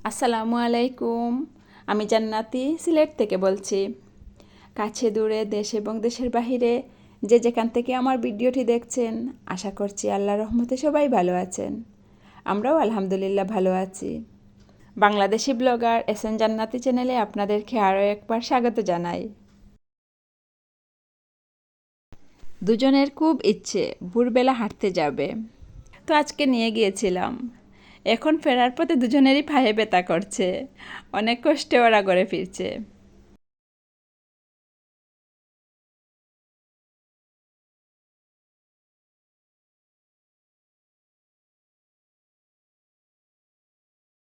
আসসালামু আলাইকুম। আমি জান্নাতি সিলেট থেকে বলছি। কাছে দূরে দেশ এবং দেশের বাহিরে যে যেখান থেকে আমার ভিডিওটি দেখছেন, আশা করছি আল্লাহর রহমতে সবাই ভালো আছেন। আমরাও আলহামদুলিল্লাহ ভালো আছি। বাংলাদেশি ব্লগার এসএন জান্নাতি চ্যানেলে আপনাদেরকে আরও একবার স্বাগত জানাই। দুজনের খুব ইচ্ছে ভোরবেলা হাঁটতে যাবে, তো আজকে নিয়ে গিয়েছিলাম। এখন ফেরার পথে দুজনেরই পায়ে ব্যথা করছে, অনেক কষ্টে ওরা ঘরে ফিরছে।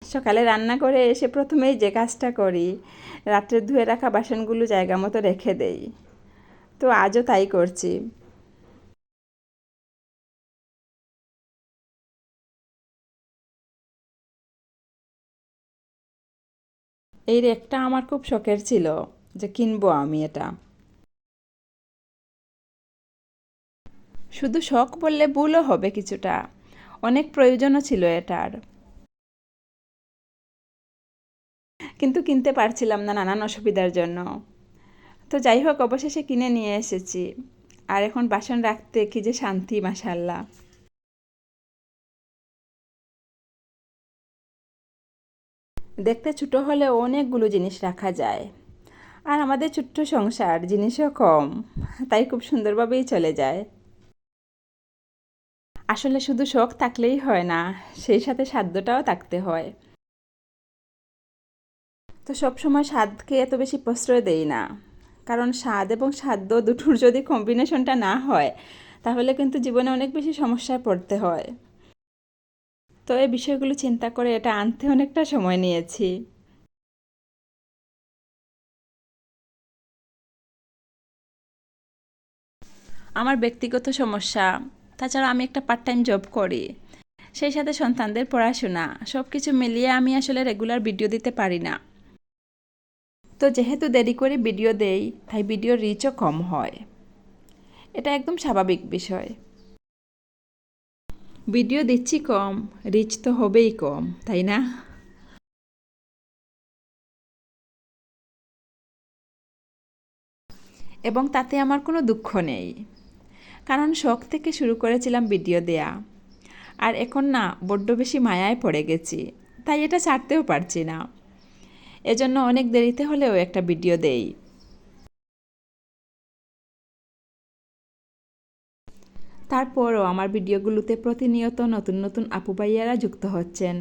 সকালে রান্না করে এসে প্রথমেই যে কাজটা করি, রাত্রে ধুয়ে রাখা বাসনগুলো জায়গা মতো রেখে দেই। তো আজও তাই করছি। এই রেকটা আমার খুব শখের ছিল যে কিনবো আমি এটা। শুধু শখ বললে ভুলও হবে কিছুটা, অনেক প্রয়োজনও ছিল এটার, কিন্তু কিনতে পারছিলাম না নানান অসুবিধার জন্য। তো যাই হোক, অবশেষে কিনে নিয়ে এসেছি। আর এখন বাসন রাখতে কি যে শান্তি, মাশাআল্লাহ। দেখতে ছোট হলেও অনেকগুলো জিনিস রাখা যায়। আর আমাদের ছোট্ট সংসার, জিনিসও কম, তাই খুব সুন্দরভাবেই চলে যায়। আসলে শুধু শখ থাকলেই হয় না, সেই সাথে সাধ্যটাও থাকতে হয়। তো সবসময় স্বাদকে এত বেশি প্রশ্রয় দেই না, কারণ স্বাদ এবং সাধ্য দুটোর যদি কম্বিনেশনটা না হয়, তাহলে কিন্তু জীবনে অনেক বেশি সমস্যায় পড়তে হয়। তো এই বিষয়গুলো চিন্তা করে এটা আনতে অনেকটা সময় নিয়েছি। আমার ব্যক্তিগত সমস্যা, তাছাড়া আমি একটা পার্ট টাইম জব করি, সেই সাথে সন্তানদের পড়াশোনা, সব কিছু মিলিয়ে আমি আসলে রেগুলার ভিডিও দিতে পারি না। তো যেহেতু দেরি করে ভিডিও দেই, তাই ভিডিওর রিচও কম হয়। এটা একদম স্বাভাবিক বিষয়। ভিডিও দিচ্ছি কম, রিচ তো হবেই কম, তাই না? এবং তাতে আমার কোনো দুঃখ নেই, কারণ শখ থেকে শুরু করেছিলাম ভিডিও দেয়া। আর এখন না বড্ড বেশি মায়ায় পড়ে গেছি, তাই এটা ছাড়তেও পারছি না। এজন্য অনেক দেরিতে হলেও একটা ভিডিও দেই। তারপরও আমার ভিডিওগুলোতে প্রতিনিয়ত নতুন নতুন আপু ভাইয়ারা যুক্ত হচ্ছেন।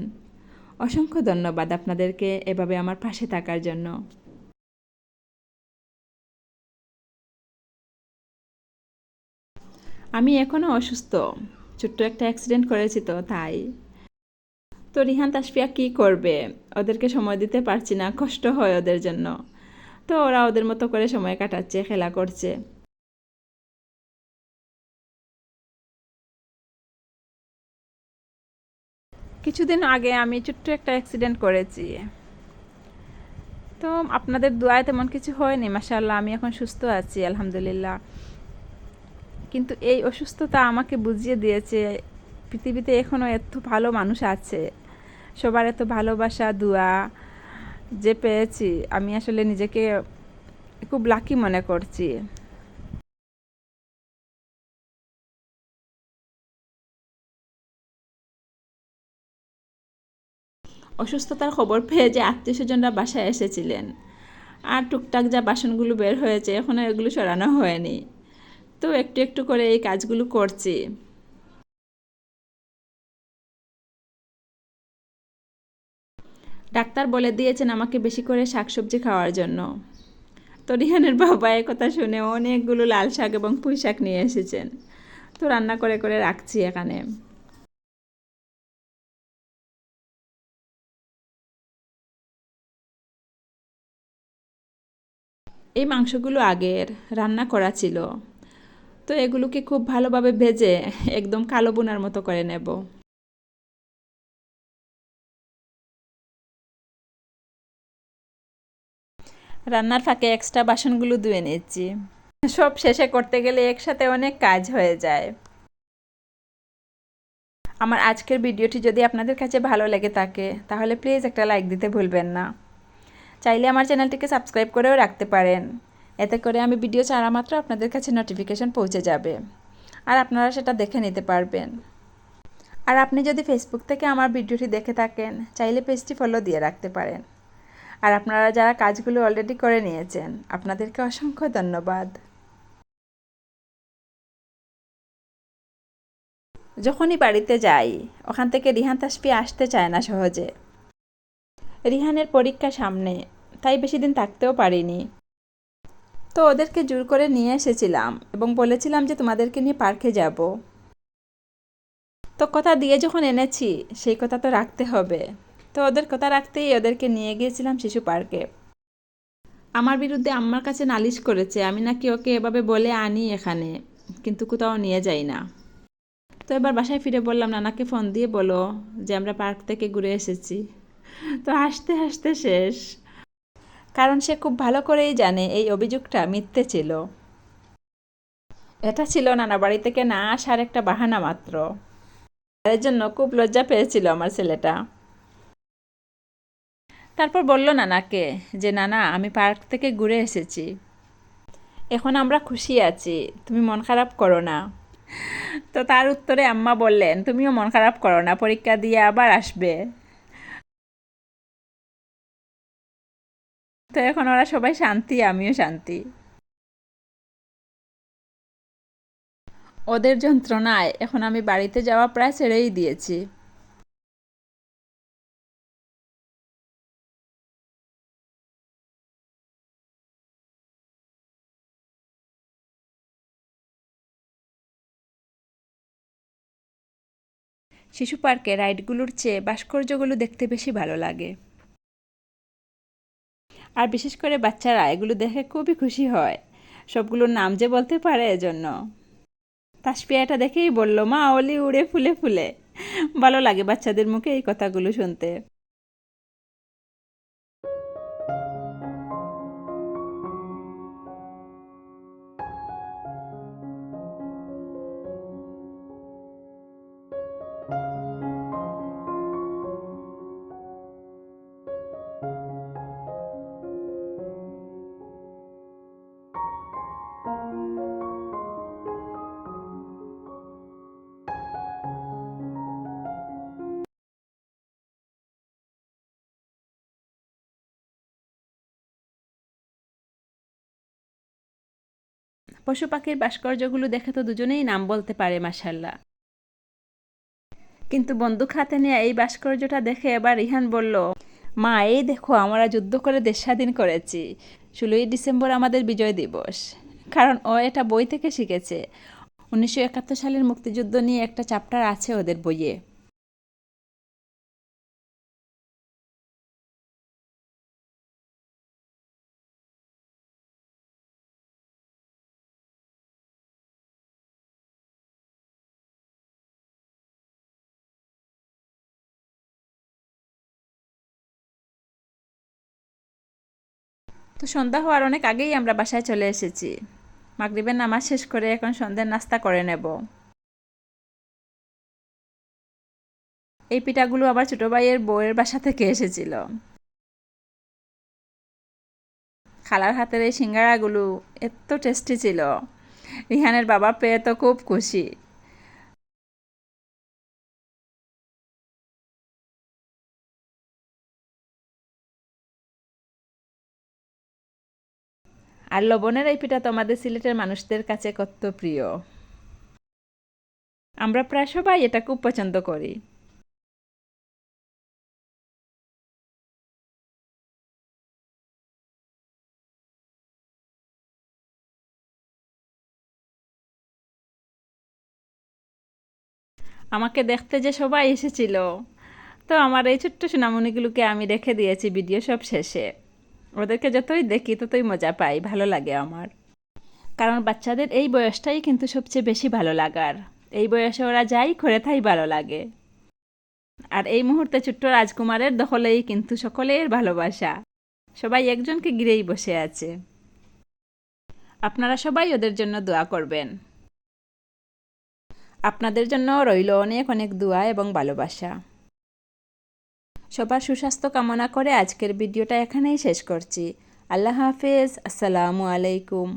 অসংখ্য ধন্যবাদ আপনাদেরকে এভাবে আমার পাশে থাকার জন্য। আমি এখনও অসুস্থ, ছোট্ট একটা অ্যাক্সিডেন্ট করেছি তো তাই। তো রিহান তাসফিয়া কী করবে, ওদেরকে সময় দিতে পারছি না, কষ্ট হয় ওদের জন্য। তো ওরা ওদের মতো করে সময় কাটাচ্ছে, খেলা করছে। কিছুদিন আগে আমি ছোট্ট একটা অ্যাক্সিডেন্ট করেছি। তো আপনাদের দোয়ায় তেমন কিছু হয়নি, মাশাআল্লাহ, আমি এখন সুস্থ আছি আলহামদুলিল্লাহ। কিন্তু এই অসুস্থতা আমাকে বুঝিয়ে দিয়েছে পৃথিবীতে এখনও এত ভালো মানুষ আছে। সবার এত ভালোবাসা, দোয়া যে পেয়েছি, আমি আসলে নিজেকে খুব লাকি মনে করছি। অসুস্থতার খবর পেয়ে যে আত্মীয় স্বজনরা বাসায় এসেছিলেন, আর টুকটাক যা বাসনগুলো বের হয়েছে এখনও এগুলো সরানো হয়নি। তো একটু একটু করে এই কাজগুলো করছি। ডাক্তার বলে দিয়েছেন আমাকে বেশি করে শাকসবজি খাওয়ার জন্য। তো রিহানের বাবা এ কথা শুনে অনেকগুলো লাল শাক এবং পুঁই শাক নিয়ে এসেছেন। তো রান্না করে করে রাখছি এখানে। এই মাংসগুলো আগের রান্না করা ছিল, তো এগুলোকে খুব ভালোভাবে ভেজে একদম কালো বোনার মতো করে নেব। রান্নার ফাঁকে এক্সট্রা বাসনগুলো ধুয়ে নিচ্ছি। সব শেষে করতে গেলে একসাথে অনেক কাজ হয়ে যায়। আমার আজকের ভিডিওটি যদি আপনাদের কাছে ভালো লেগে থাকে তাহলে প্লিজ একটা লাইক দিতে ভুলবেন না। চাইলে আমার চ্যানেলটিকে সাবস্ক্রাইব করেও রাখতে পারেন, এতে করে আমি ভিডিও ছাড়া মাত্র আপনাদের কাছে নোটিফিকেশন পৌঁছে যাবে আর আপনারা সেটা দেখে নিতে পারবেন। আর আপনি যদি ফেসবুক থেকে আমার ভিডিওটি দেখে থাকেন চাইলে পেজটি ফলো দিয়ে রাখতে পারেন। আর আপনারা যারা কাজগুলো অলরেডি করে নিয়েছেন আপনাদেরকে অসংখ্য ধন্যবাদ। যখনই বাড়িতে যাই ওখান থেকে রিহান তাসফি আসতে চায় না সহজে। রিহানের পরীক্ষা সামনে, তাই বেশি দিন থাকতেও পারিনি। তো ওদেরকে জোর করে নিয়ে এসেছিলাম এবং বলেছিলাম যে তোমাদেরকে নিয়ে পার্কে যাব। তো কথা দিয়ে যখন এনেছি সেই কথা তো রাখতে হবে। তো ওদের কথা রাখতেই ওদেরকে নিয়ে গিয়েছিলাম শিশু পার্কে। আমার বিরুদ্ধে আম্মার কাছে নালিশ করেছে আমি নাকি ওকে এভাবে বলে আনি এখানে, কিন্তু কোথাও নিয়ে যাই না। তো এবার বাসায় ফিরে বললাম নানাকে ফোন দিয়ে বলো যে আমরা পার্ক থেকে ঘুরে এসেছি। তো হাসতে হাসতে শেষ, কারণ সে খুব ভালো করেই জানে এই অভিযোগটা মিথ্যে ছিল। এটা ছিল নানা বাড়ি থেকে না আসার একটা বাহানা মাত্র। এর জন্য খুব লজ্জা পেয়েছিল আমার ছেলেটা। তারপর বলল নানাকে যে নানা আমি পার্ক থেকে ঘুরে এসেছি, এখন আমরা খুশি আছি, তুমি মন খারাপ করো না। তো তার উত্তরে আম্মা বললেন তুমিও মন খারাপ করো না, পরীক্ষা দিয়ে আবার আসবে। তো এখন ওরা সবাই শান্তি, আমিও শান্তি। ওদের যন্ত্রণায় এখন আমি বাড়িতে যাওয়া প্রায় ছেড়েই দিয়েছি। শিশু পার্কে রাইডগুলোর চেয়ে ভাস্কর্যগুলো দেখতে বেশি ভালো লাগে। আর বিশেষ করে বাচ্চারা এগুলো দেখে খুবই খুশি হয়, সবগুলোর নাম যে বলতে পারে এজন্য। তাসফিয়া এটা দেখেই বলল মা অলি উড়ে ফুলে ফুলে। ভালো লাগে বাচ্চাদের মুখে এই কথাগুলো শুনতে। পশু পাখির ভাস্কর্যগুলো দেখে তো দুজনেই নাম বলতে পারে মাশাল্লাহ। কিন্তু বন্দুক হাতে নিয়ে এই ভাস্কর্যটা দেখে এবার রিহান বলল মা এই দেখো আমরা যুদ্ধ করে দেশ স্বাধীন করেছি, 16ই ডিসেম্বর আমাদের বিজয় দিবস। কারণ ও এটা বই থেকে শিখেছে, 1971 সালের মুক্তিযুদ্ধ নিয়ে একটা চ্যাপ্টার আছে ওদের বইয়ে। তো সন্ধ্যা হওয়ার অনেক আগেই আমরা বাসায় চলে এসেছি। মাগরিবের নামাজ শেষ করে এখন সন্ধ্যের নাস্তা করে নেব। এই পিঠাগুলো আবার ছোট ভাইয়ের বউয়ের বাসা থেকে এসেছিল। খালার হাতের এই সিঙ্গারাগুলো এত টেস্টি ছিল, রিহানের বাবা পেয়ে তো খুব খুশি। আর লবণের এই পিঠা তো আমাদের সিলেটের মানুষদের কাছে কত প্রিয়, আমরা প্রায় সবাই এটা খুব পছন্দ করি। আমাকে দেখতে যে সবাই এসেছিল, তো আমার এই ছোট্ট সোনামণিগুলোকে আমি রেখে দিয়েছি ভিডিও সব শেষে। ওদেরকে যতই দেখি ততই মজা পাই, ভালো লাগে আমার। কারণ বাচ্চাদের এই বয়সটাই কিন্তু সবচেয়ে বেশি ভালো লাগার, এই বয়সে ওরা যাই করে তাই ভালো লাগে। আর এই মুহূর্তে ছোট্ট রাজকুমারের দখলেই কিন্তু সকলের ভালোবাসা, সবাই একজনকে ঘিরেই বসে আছে। আপনারা সবাই ওদের জন্য দোয়া করবেন। আপনাদের জন্য রইল অনেক অনেক দোয়া এবং ভালোবাসা। সবার সুস্বাস্থ্য কামনা করে আজকের ভিডিওটা এখানেই শেষ করছি। আল্লাহ হাফেজ, আসসালামু আলাইকুম।